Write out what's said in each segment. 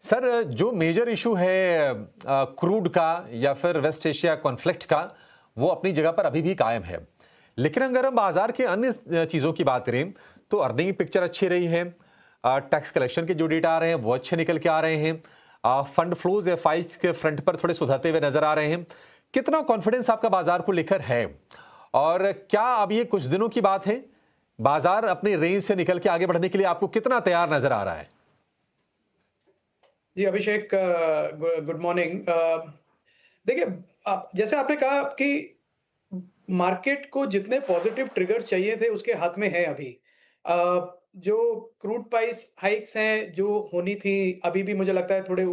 Sir, जो major issue है crude का या फिर वेस्ट एशिया कॉन्फ्लिक्ट का, वो अपनी जगह पर अभी भी कायम है। लेकिन अगर हम बाजार के अन्य चीजों की बात करें, तो अर्निंग पिक्चर अच्छी रही है। टैक्स कलेक्शन के जो डेटा आ रहे हैं वो अच्छे निकल के आ रहे हैं। फंड फ्लोज एफआईज के फ्रंट पर थोड़े सुधरते हुए नजर आ रहे हैं। कितना कॉन्फिडेंस आपका बाजार को लेकर है, और क्या अब ये कुछ दिनों की बात है? बाजार अपनी रेंज से निकल के आगे बढ़ने के लिए आपको कितना तैयार नजर आ रहा है? जी, अभिषेक, गुड मॉर्निंग। देखिए, आप जैसे आपने कहा कि मार्केट को जितने पॉजिटिव ट्रिगर्स चाहिए थे उसके हाथ में है अभी। जो क्रूड प्राइस हाइक्स हैं जो होनी थी, अभी भी मुझे लगता है थोड़े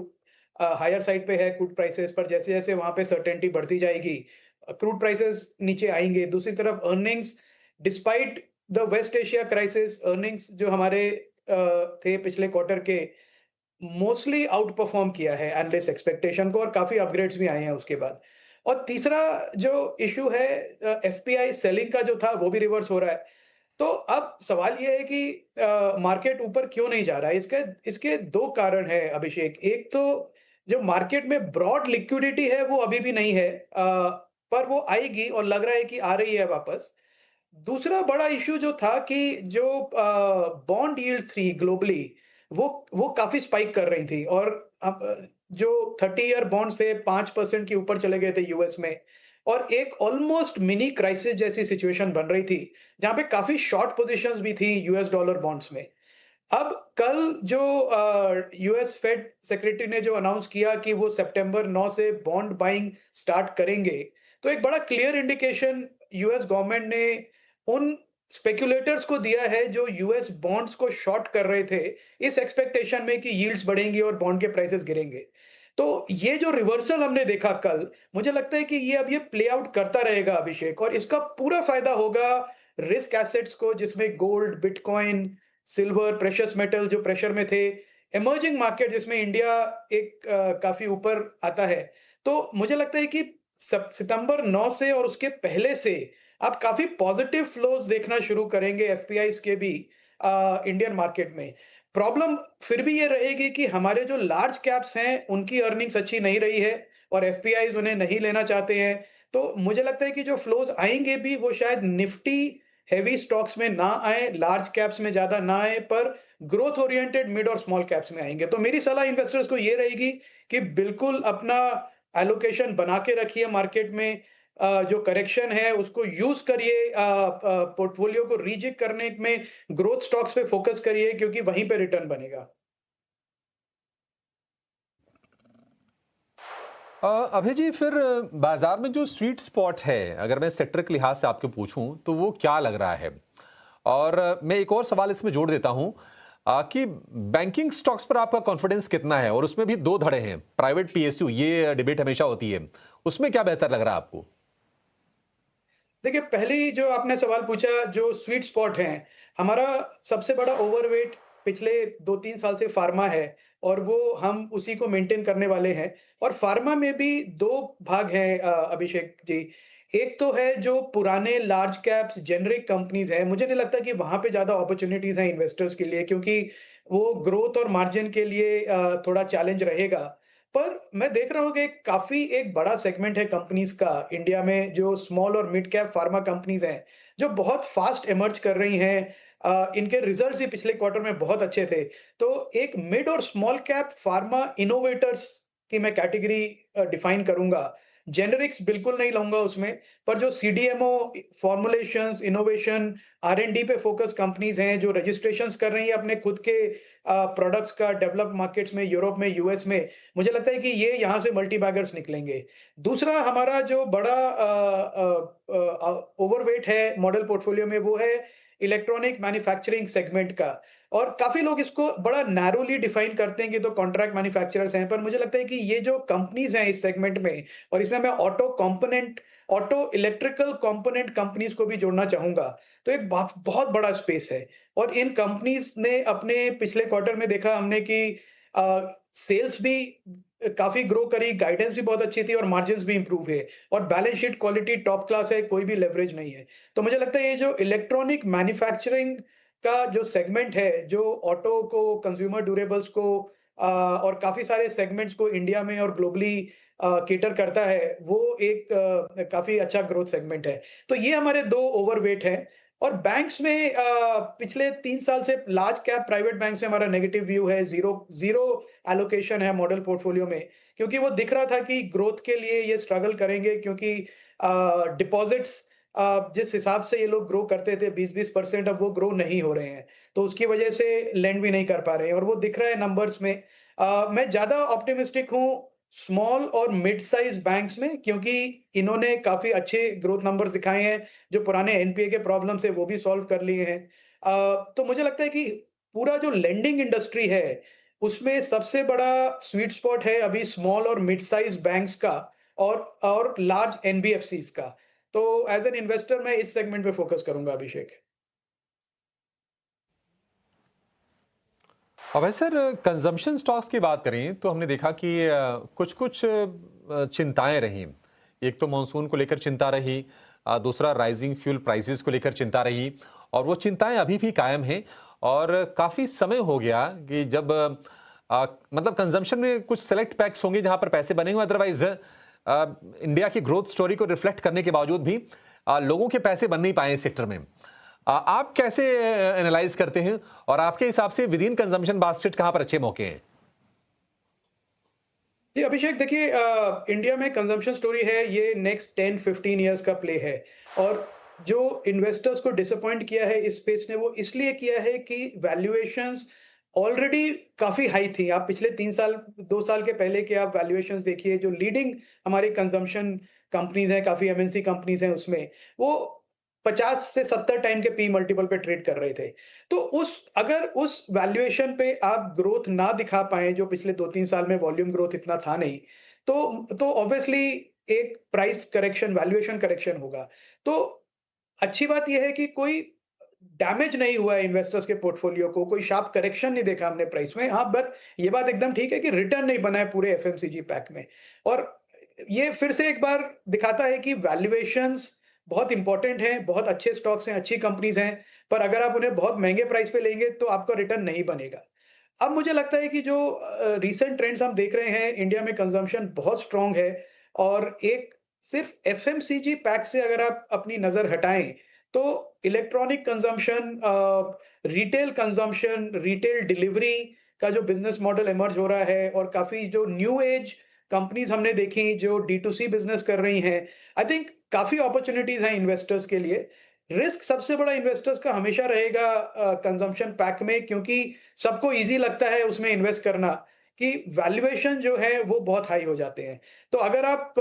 हायर साइड पे है क्रूड प्राइसेस पर। जैसे-जैसे वहाँ पे सर्टेनिटी बढ़ती जाएगी, क्रूड प्राइसेस नीचे आएँगे। दूसरी तरफ earnings, despite the West Asia crisis, earnings जो हमारे थे पिछले क्वार्टर के, मोस्टली आउट परफॉर्म किया है एनालिस्ट एक्सपेक्टेशन को, और काफी अपग्रेड्स भी आए हैं उसके बाद। और तीसरा जो इशू है, एफपीआई सेलिंग का जो था वो भी रिवर्स हो रहा है। तो अब सवाल ये है कि मार्केट ऊपर क्यों नहीं जा रहा है? इसके इसके दो कारण है अभिषेक। एक तो जो मार्केट में ब्रॉड लिक्विडिटी है वो अभी भी नहीं है, पर वो आएगी और लग रहा है कि आ रही है वापस। दूसरा बड़ा इश्यू जो था कि जो बॉन्ड यील्ड्स थी ग्लोबली, वो काफ़ी स्पाइक कर रही थी, और अब जो 30 ईयर बॉन्ड्स थे 5% के ऊपर चले गए थे यूएस में, और एक ऑलमोस्ट मिनी क्राइसिस जैसी सिचुएशन बन रही थी, जहाँ पे काफ़ी शॉर्ट पोज़ीशंस भी थी यूएस डॉलर बॉन्ड्स में। अब कल जो यूएस फेड सेक्रेटरी ने जो अनाउंस किया कि वो सितंबर 9 से बॉन्ड बाइंग स्टार्ट करेंगे, तो एक बड़ा क्लियर इंडिकेशन यूएस गवर्नमेंट ने उन स्पेक्युलेटर्स को दिया है जो यूएस बॉन्ड्स को शॉर्ट कर रहे थे, इस एक्सपेक्टेशन में कि यील्ड्स बढ़ेंगी और बॉन्ड के प्राइसेस गिरेंगे। तो ये जो रिवर्सल हमने देखा कल, मुझे लगता है कि ये अब ये प्ले आउट करता रहेगा अभिषेक, और इसका पूरा फायदा होगा रिस्क एसेट्स को, जिसमें gold, bitcoin, silver, precious metal जो प्रेशर में थे, इमर्जिंग मार्केट जिसमें इंडिया एक काफ़ी ऊपर आता है। तो मुझे लगता है कि सप सितंबर 9 से और उसके पहले से आप काफ़ी पॉजिटिव फ्लोज़ देखना शुरू करेंगे एफपीआईज़ के भी इंडियन मार्केट में। प्रॉब्लम फिर भी ये रहेगी कि हमारे जो लार्ज कैप्स हैं, उनकी अर्निंग्स अच्छी नहीं रही है और एफपीआईज़ उन्हें नहीं लेना चाहते हैं। तो मुझे लगता है कि जो फ्लोज़ आएँगे भी वो शायद निफ्टी हेवी स्टॉक्स में ना आए, लार्ज कैप्स में ज़्यादा ना आए, पर ग्रोथ ओरिएंटेड मिड और स्मॉल कैप्स में आएँगे। तो मेरी सलाह इन्वेस्टर्स को ये रहेगी कि बिल्कुल अपना एलोकेशन बना के रखिए मार्केट में। जो करेक्शन है उसको यूज़ करिए, पोर्टफोलियो को रीजिग करने में ग्रोथ स्टॉक्स पे फोकस करिए, क्योंकि वहीं पे रिटर्न बनेगा। अभय जी, फिर बाजार में जो स्वीट स्पॉट है, अगर मैं सेक्टर के लिहाज से आपको पूछूं तो वो क्या लग रहा है? और मैं एक और सवाल इसमें जोड़ देता हूं कि बैंकिंग स्टॉक्स पर आपका कॉन्फिडेंस कितना है? और उसमें भी दो धड़े हैं, प्राइवेट पीएसयू, ये डिबेट हमेशा होती है। उसमें क्या बेहतर लग रहा है आपको? देखिए, पहली जो आपने सवाल पूछा, जो स्वीट स्पॉट है, हमारा सबसे बड़ा ओवरवेट पिछले 2-3 साल से फार्मा है, और वो हम उसी को मेंटेन करने वाले हैं। और फार्मा में भी 2 भाग हैं अभिषेक जी। एक तो है जो पुराने लार्ज कैप्स जेनेरिक कंपनीज़ हैं, मुझे नहीं लगता कि वहाँ पे ज़्यादा अपॉर्च्युनिटीज़ हैं इन्वेस्टर्स के लिए, क्योंकि वो ग्रोथ और मार्जिन के लिए थोड़ा चैलेंज रहेगा। पर मैं देख रहा हूँ कि काफ़ी एक बड़ा सेगमेंट है कंपनीज़ का इंडिया में, जो स्मॉल और मिड कैप फार्मा कंपनीज़ हैं, जो बहुत फ़ास्ट इमर्ज कर रही हैं। इनके रिज़ल्ट्स भी पिछले क्वार्टर में बहुत अच्छे थे। तो एक मिड और स्मॉल कैप फार्मा इनोवेटर्स की मैं कैटेगरी डिफ़ाइन करूँगा। जेनेरिक्स बिल्कुल नहीं लाऊँगा उसमें, पर जो सीडीएमओ, फ़ॉर्मुलेशंस, इनोवेशन, आर-एंड-डी पे फ़ोकस कंपनीज़ हैं, जो रजिस्ट्रेशंस कर रही हैं अपने खुद के प्रोडक्ट्स का डेवलप्ड मार्केट्स में, यूरोप में, यूएस में, मुझे लगता है कि ये यहाँ से मल्टी बैगर्स निकलेंगे। दूसरा हमारा जो बड़ा ओवरवेट है मॉडल पोर्टफोलियो में, वो है इलेक्ट्रॉनिक मैन्युफैक्चरिंग सेगमेंट का। और काफ़ी लोग इसको बड़ा नैरोली डिफाइन करते हैं कि तो कॉन्ट्रैक्ट मैन्युफैक्चरर्स हैं, पर मुझे लगता है कि ये जो कंपनीज़ हैं इस सेगमेंट में, और इसमें मैं ऑटो इलेक्ट्रिकल कंपोनेंट कंपनीज़ को भी जोड़ना चाहूँगा। तो एक बहुत बड़ा स्पेस है, और इन कंपनीज़ ने अपने पिछले क्वार्टर में देखा हमने कि सेल्स भी काफ़ी ग्रो करी, गाइडेंस भी बहुत अच्छी थी, और मार्जिन्स भी इंप्रूव हुए, और balance sheet quality top class है, कोई भी लेवरेज नहीं है। तो मुझे लगता है ये जो इलेक्ट्रॉनिक मैन्युफैक्चरिंग का जो सेगमेंट है, जो ऑटो को, कंज्यूमर ड्यूरेबल्स को और काफ़ी सारे सेगमेंट्स को इंडिया में और ग्लोबली कैटर करता है, वो एक काफ़ी अच्छा ग्रोथ सेगमेंट है। तो ये हमारे 2 ओवरवेट हैं और बैंक्स में पिछले 3 साल से लार्ज कैप प्राइवेट बैंक्स में हमारा नेगेटिव व्यू है, ज़ीरो एलोकेशन है मॉडल पोर्टफोलियो में, क्योंकि वो दिख रहा था कि ग्रोथ के लिए ये स्ट्रगल करेंगे क्योंकि डिपॉज़िट्स जिस हिसाब से ये लोग ग्रो करते थे 20-20% अब वो ग्रो नहीं हो रहे हैं। तो उसकी वजह से लेंड भी नहीं कर पा रहे हैं और वो दिख रहा है नंबर्स में। मैं ज़्यादा ऑप्टिमिस्टिक हूँ स्मॉल और मिड साइज़ बैंक्स में क्योंकि इन्होंने काफ़ी अच्छे ग्रोथ नंबर्स दिखाए हैं, जो पुराने एनपीए के प्रॉब्लम्स है वो भी सॉल्व कर लिए हैं। तो मुझे लगता है कि पूरा जो लेंडिंग इंडस्ट्री है, उसमें सबसे बड़ा स्वीट स्पॉट है अभी स्मॉल और मिड साइज़ बैंक्स का और लार्ज एनबीएफसीज़ का। तो एज़ एन इन्वेस्टर मैं इस सेगमेंट पे फ़ोकस करूँगा अभिषेक। और वैसे सर कंजम्पशन स्टॉक्स की बात करें तो हमने देखा कि कुछ-कुछ चिंताएँ रहीं। एक तो मॉनसून को लेकर चिंता रही, दूसरा राइजिंग फ्यूल प्राइसेस को लेकर चिंता रही और वो चिंताएँ अभी भी कायम हैं और काफ़ी समय हो गया कि जब मतलब कंजम्पशन में कुछ सेलेक्ट पैक्स होंगे जहाँ पर पैसे बने हुए अदरवाइज़ इंडिया की ग्रोथ स्टोरी को रिफ्लेक्ट करने के बावजूद भी लोगों के पैसे बन नहीं पाए इस सेक्टर में। आप कैसे एनालाइज करते हैं और आपके हिसाब से विद इन कंजम्पशन बास्केट कहां पर अच्छे मौके हैं? जी, अभिषेक देखिए इंडिया में कंजम्पशन स्टोरी है ये नेक्स्ट 10-15 इयर्स का प्ले है और जो इन्वेस्टर्स को डिसअपॉइंट किया है इस स्पेस ने वो इसलिए किया है कि वैल्यूएशंस ऑलरेडी काफ़ी हाई थी। आप पिछले 3 साल 2 साल के पहले के आप वैल्यूएशंस देखिए जो लीडिंग हमारे कंजम्पशन कंपनीज़ हैं, काफ़ी एमएनसी कंपनीज़ हैं उसमें, वो 50 से 70 टाइम के पी मल्टीपल पे ट्रेड कर रहे थे। तो अगर उस वैल्यूएशन पे आप ग्रोथ ना दिखा पाएँ, जो पिछले 2-3 साल में वॉल्यूम ग्रोथ इतना था नहीं, तो ऑब्वियसली एक प्राइस करेक्शन, वैल्यूएशन करेक्शन होगा। तो अच्छी बात ये है कि कोई डैमेज नहीं हुआ है इन्वेस्टर्स के पोर्टफोलियो को, कोई शार्प करेक्शन नहीं देखा हमने प्राइस में। हाँ, बट ये बात एकदम ठीक है कि रिटर्न नहीं बना है पूरे एफएमसीजी पैक में और ये फिर से एक बार दिखाता है कि वैल्यूएशंस बहुत इंपॉर्टेंट हैं, बहुत अच्छे स्टॉक्स हैं, अच्छी कंपनीज़ हैं, पर अगर आप उन्हें बहुत महँगे प्राइस पे लेंगे तो आपका रिटर्न नहीं बनेगा। अब मुझे लगता है कि जो रीसेंट ट्रेंड्स हम देख रहे हैं, इंडिया में कंजम्पशन बहुत स्ट्रॉन्ग है और एक सिर्फ़ एफएमसीजी पैक से अगर आप अपनी नज़र हटाएँ, तो electronic consumption retail consumption, retail delivery का जो बिज़नेस मॉडल इमर्ज हो रहा है और काफ़ी जो न्यू एज कंपनीज़ हमने देखी जो डी2सी बिज़नेस कर रही हैं, आई थिंक काफ़ी अपॉर्च्युनिटीज़ हैं इन्वेस्टर्स के लिए। रिस्क सबसे बड़ा इन्वेस्टर्स का हमेशा रहेगा कंजम्पशन पैक में क्योंकि सबको ईज़ी लगता है उसमें इन्वेस्ट करना कि वैल्यूएशन जो है वो बहुत हाई हो जाते हैं। तो अगर आप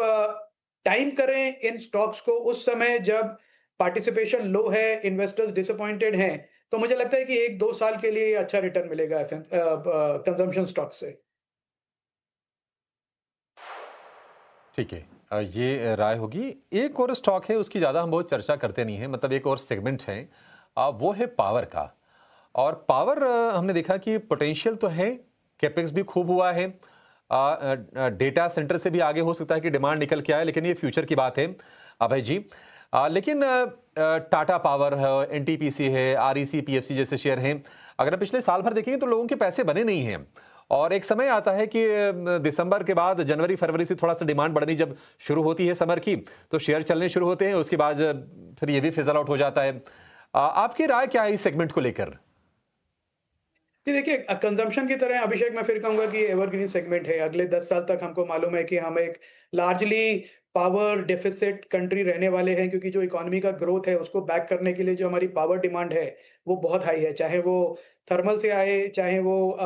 टाइम करें इन स्टॉक्स को उस समय जब पार्टिसिपेशन लो है, इन्वेस्टर्स डिसअपॉइंटेड हैं, तो मुझे लगता है कि 1-2 साल के लिए अच्छा रिटर्न मिलेगा कंजम्पशन स्टॉक से। ठीक है। ये राय होगी। एक और स्टॉक है उसकी ज़्यादा हम बहुत चर्चा करते नहीं हैं, मतलब एक और सेगमेंट है, वो है पावर का। और पावर हमने देखा कि पोटेंशियल तो है, कैपेक्स भी खूब हुआ है। डेटा सेंटर से भी आगे हो सकता है कि डिमांड निकल के आए, लेकिन ये फ्यूचर की बात है अभय जी। लेकिन टाटा पावर है, एनटीपीसी है, आरईसी, पीएफसी जैसे शेयर हैं। अगर आप पिछले साल भर देखेंगे तो लोगों के पैसे बने नहीं हैं और एक समय आता है कि दिसंबर के बाद जनवरी फरवरी से थोड़ा सा डिमांड बढ़नी जब शुरू होती है समर की, तो शेयर चलने शुरू होते हैं, उसके बाद फिर ये भी फिजल आउट हो जाता है। आपकी राय क्या है इस सेगमेंट को लेकर? जी देखिए कंज़म्पशन की तरह अभिषेक मैं फिर कहूँगा कि एवरग्रीन सेगमेंट है। अगले 10 साल तक हमको मालूम है कि हम एक लार्जली पावर डेफ़िसिट कंट्री रहने वाले हैं क्योंकि जो इकोनॉमी का ग्रोथ है उसको बैक करने के लिए जो हमारी पावर डिमांड है, वो बहुत हाई है। चाहे वो थर्मल से आए, चाहे वो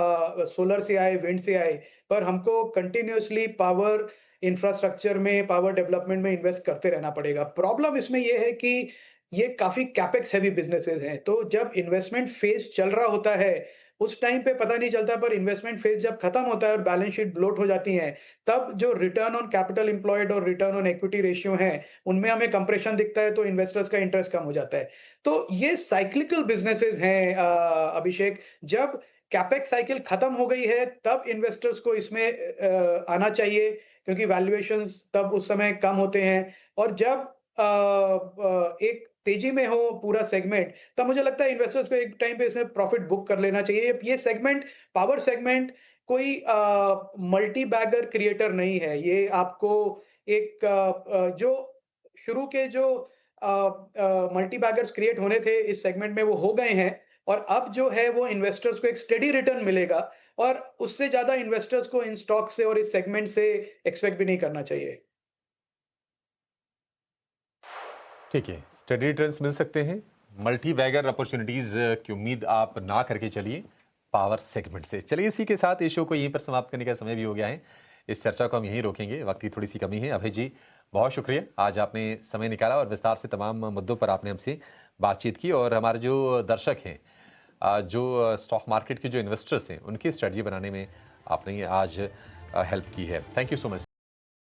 सोलर से आए, विंड से आए, पर हमको कंटीन्यूअसली पावर इंफ्रास्ट्रक्चर में, पावर डेवलपमेंट में इन्वेस्ट करते रहना पड़ेगा। प्रॉब्लम इसमें ये है कि ये काफ़ी कैपेक्स हेवी बिज़नेसेस हैं। तो जब इन्वेस्टमेंट फ़ेज़ चल रहा होता है उस टाइम पे पता नहीं चलता पर इन्वेस्टमेंट फेज़ जब खत्म होता है और बैलेंस शीट ब्लोट हो जाती है, तब जो रिटर्न ऑन कैपिटल एम्प्लॉयड और रिटर्न ऑन इक्विटी रेशियो हैं, उनमें हमें कंप्रेशन दिखता है तो इन्वेस्टर्स का इंटरेस्ट कम हो जाता है। तो ये साइक्लिकल बिज़नेसेस हैं अभिषेक, जब कैपेक्स साइकिल खत्म हो गई है तब इन्वेस्टर्स को इसमें आना चाहिए क्योंकि वैल्यूएशंस तब उस समय कम होते हैं और जब एक तेजी में हो पूरा सेगमेंट तब मुझे लगता है इन्वेस्टर्स को एक टाइम पे इसमें प्रॉफिट बुक कर लेना चाहिए। ये सेगमेंट पावर सेगमेंट कोई मल्टी बैगर क्रिएटर नहीं है। ये आपको एक जो शुरू के जो मल्टी बैगर्स क्रिएट होने थे इस सेगमेंट में वो हो गए हैं और अब जो है वो इन्वेस्टर्स को एक स्टेडी रिटर्न मिलेगा और उससे ज़्यादा इन्वेस्टर्स को इन स्टॉक से और इस सेगमेंट से एक्सपेक्ट भी नहीं करना चाहिए। ठीक है, स्टडी रिटर्न्स मिल सकते हैं। मल्टी बैगर अपॉर्चुनिटीज की उम्मीद आप ना करके चलिए पावर सेगमेंट से। चलिए इसी के साथ इस शो को यहीं पर समाप्त करने का समय भी हो गया है। इस चर्चा को हम यहीं रोकेंगे, वक्त की थोड़ी सी कमी है। अभय जी, बहुत शुक्रिया, आज आपने समय निकाला और विस्तार से तमाम मुद्दों पर आपने हमसे बातचीत की और हमारे जो दर्शक हैं, जो स्टॉक मार्केट के जो इन्वेस्टर्स हैं, उनकी स्ट्रेटजी बनाने में आपने आज हेल्प की है। Thank you so much.